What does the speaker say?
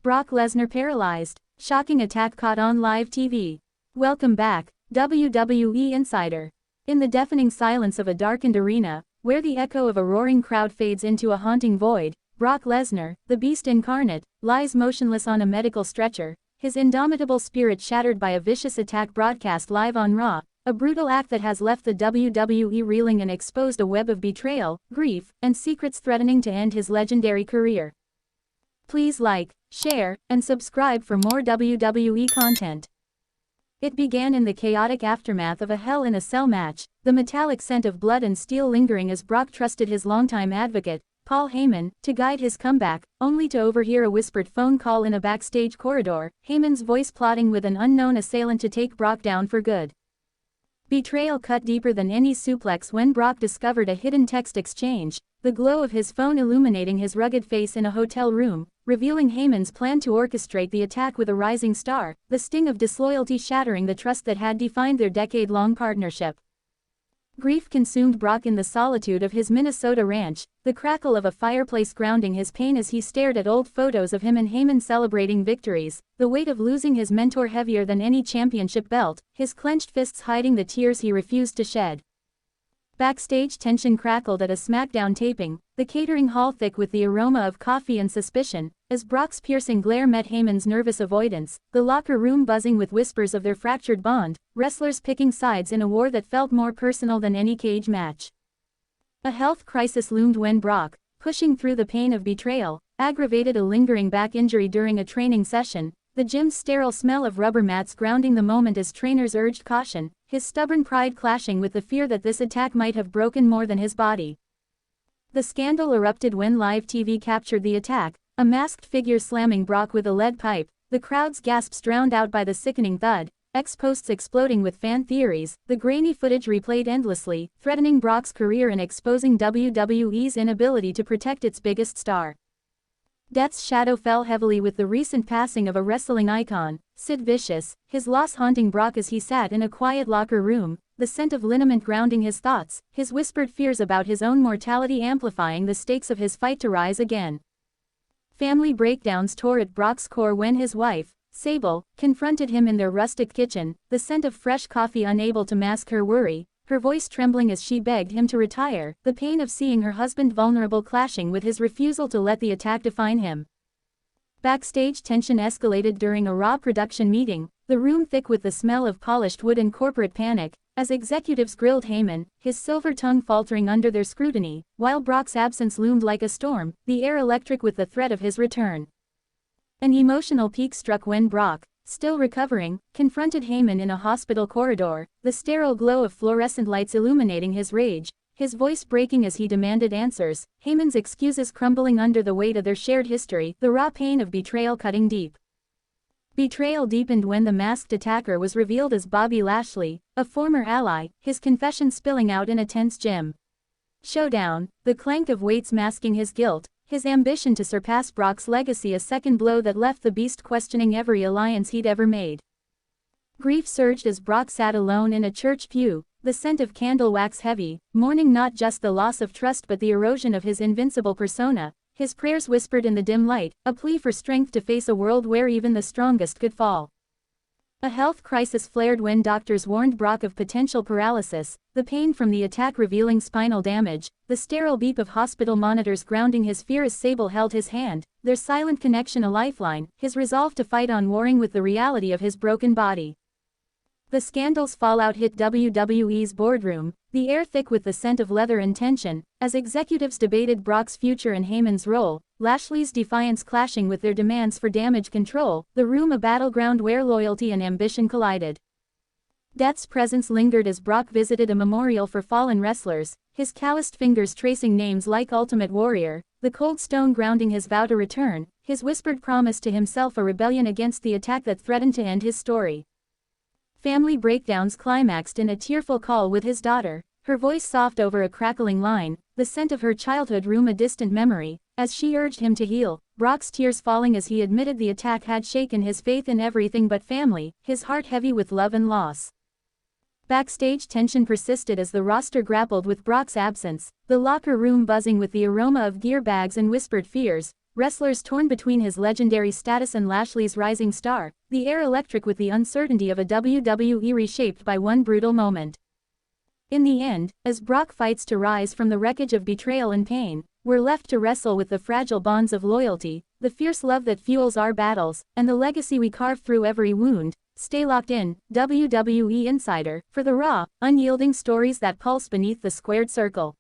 Brock Lesnar paralyzed. Shocking attack caught on live TV. Welcome back, WWE Insider. In the deafening silence of a darkened arena, where the echo of a roaring crowd fades into a haunting void, Brock Lesnar, the beast incarnate, lies motionless on a medical stretcher, his indomitable spirit shattered by a vicious attack broadcast live on Raw, a brutal act that has left the WWE reeling and exposed a web of betrayal, grief, and secrets threatening to end his legendary career. Please like, share, and subscribe for more WWE content. It began in the chaotic aftermath of a Hell in a Cell match, the metallic scent of blood and steel lingering as Brock trusted his longtime advocate, Paul Heyman, to guide his comeback, only to overhear a whispered phone call in a backstage corridor, Heyman's voice plotting with an unknown assailant to take Brock down for good. Betrayal cut deeper than any suplex when Brock discovered a hidden text exchange, the glow of his phone illuminating his rugged face in a hotel room, revealing Heyman's plan to orchestrate the attack with a rising star, the sting of disloyalty shattering the trust that had defined their decade-long partnership. Grief consumed Brock in the solitude of his Minnesota ranch, the crackle of a fireplace grounding his pain as he stared at old photos of him and Heyman celebrating victories, the weight of losing his mentor heavier than any championship belt, his clenched fists hiding the tears he refused to shed. Backstage tension crackled at a SmackDown taping, the catering hall thick with the aroma of coffee and suspicion, as Brock's piercing glare met Heyman's nervous avoidance, the locker room buzzing with whispers of their fractured bond, wrestlers picking sides in a war that felt more personal than any cage match. A health crisis loomed when Brock, pushing through the pain of betrayal, aggravated a lingering back injury during a training session, the gym's sterile smell of rubber mats grounding the moment as trainers urged caution, his stubborn pride clashing with the fear that this attack might have broken more than his body. The scandal erupted when live TV captured the attack, a masked figure slamming Brock with a lead pipe, the crowd's gasps drowned out by the sickening thud, X-posts exploding with fan theories, the grainy footage replayed endlessly, threatening Brock's career and exposing WWE's inability to protect its biggest star. Death's shadow fell heavily with the recent passing of a wrestling icon, Sid Vicious, his loss haunting Brock as he sat in a quiet locker room, the scent of liniment grounding his thoughts, his whispered fears about his own mortality amplifying the stakes of his fight to rise again. Family breakdowns tore at Brock's core when his wife, Sable, confronted him in their rustic kitchen, the scent of fresh coffee unable to mask her worry, her voice trembling as she begged him to retire, the pain of seeing her husband vulnerable clashing with his refusal to let the attack define him. Backstage tension escalated during a Raw production meeting, the room thick with the smell of polished wood and corporate panic, as executives grilled Heyman, his silver tongue faltering under their scrutiny, while Brock's absence loomed like a storm, the air electric with the threat of his return. An emotional peak struck when Brock, still recovering, confronted Heyman in a hospital corridor, the sterile glow of fluorescent lights illuminating his rage, his voice breaking as he demanded answers, Heyman's excuses crumbling under the weight of their shared history, the raw pain of betrayal cutting deep. Betrayal deepened when the masked attacker was revealed as Bobby Lashley, a former ally, his confession spilling out in a tense gym showdown, the clank of weights masking his guilt, his ambition to surpass Brock's legacy, a second blow that left the beast questioning every alliance he'd ever made. Grief surged as Brock sat alone in a church pew, the scent of candle wax heavy, mourning not just the loss of trust but the erosion of his invincible persona, his prayers whispered in the dim light, a plea for strength to face a world where even the strongest could fall. A health crisis flared when doctors warned Brock of potential paralysis, the pain from the attack revealing spinal damage, the sterile beep of hospital monitors grounding his fear as Sable held his hand, their silent connection a lifeline, his resolve to fight on warring with the reality of his broken body. The scandal's fallout hit WWE's boardroom, the air thick with the scent of leather and tension, as executives debated Brock's future and Heyman's role, Lashley's defiance clashing with their demands for damage control, the room a battleground where loyalty and ambition collided. Death's presence lingered as Brock visited a memorial for fallen wrestlers, his calloused fingers tracing names like Ultimate Warrior, the cold stone grounding his vow to return, his whispered promise to himself a rebellion against the attack that threatened to end his story. Family breakdowns climaxed in a tearful call with his daughter, her voice soft over a crackling line, the scent of her childhood room a distant memory, as she urged him to heal, Brock's tears falling as he admitted the attack had shaken his faith in everything but family, his heart heavy with love and loss. Backstage tension persisted as the roster grappled with Brock's absence, the locker room buzzing with the aroma of gear bags and whispered fears, wrestlers torn between his legendary status and Lashley's rising star, the air electric with the uncertainty of a WWE reshaped by one brutal moment. In the end, as Brock fights to rise from the wreckage of betrayal and pain, we're left to wrestle with the fragile bonds of loyalty, the fierce love that fuels our battles, and the legacy we carve through every wound. Stay locked in, WWE Insider, for the raw, unyielding stories that pulse beneath the squared circle.